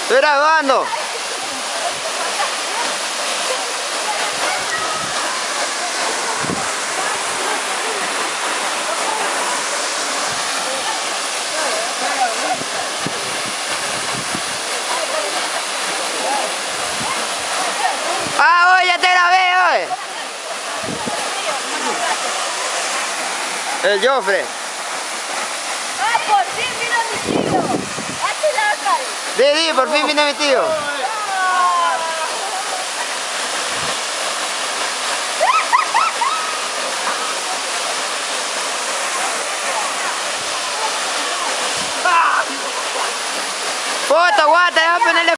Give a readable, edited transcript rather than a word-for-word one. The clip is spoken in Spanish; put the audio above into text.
Estoy grabando. Ah, oye, ya te grabé, oye. El Joffre. Ah, por fin vino mi tío. Hazte la cara. Sí, por fin vino mi tío. Foto, guata, ya voy a ponerle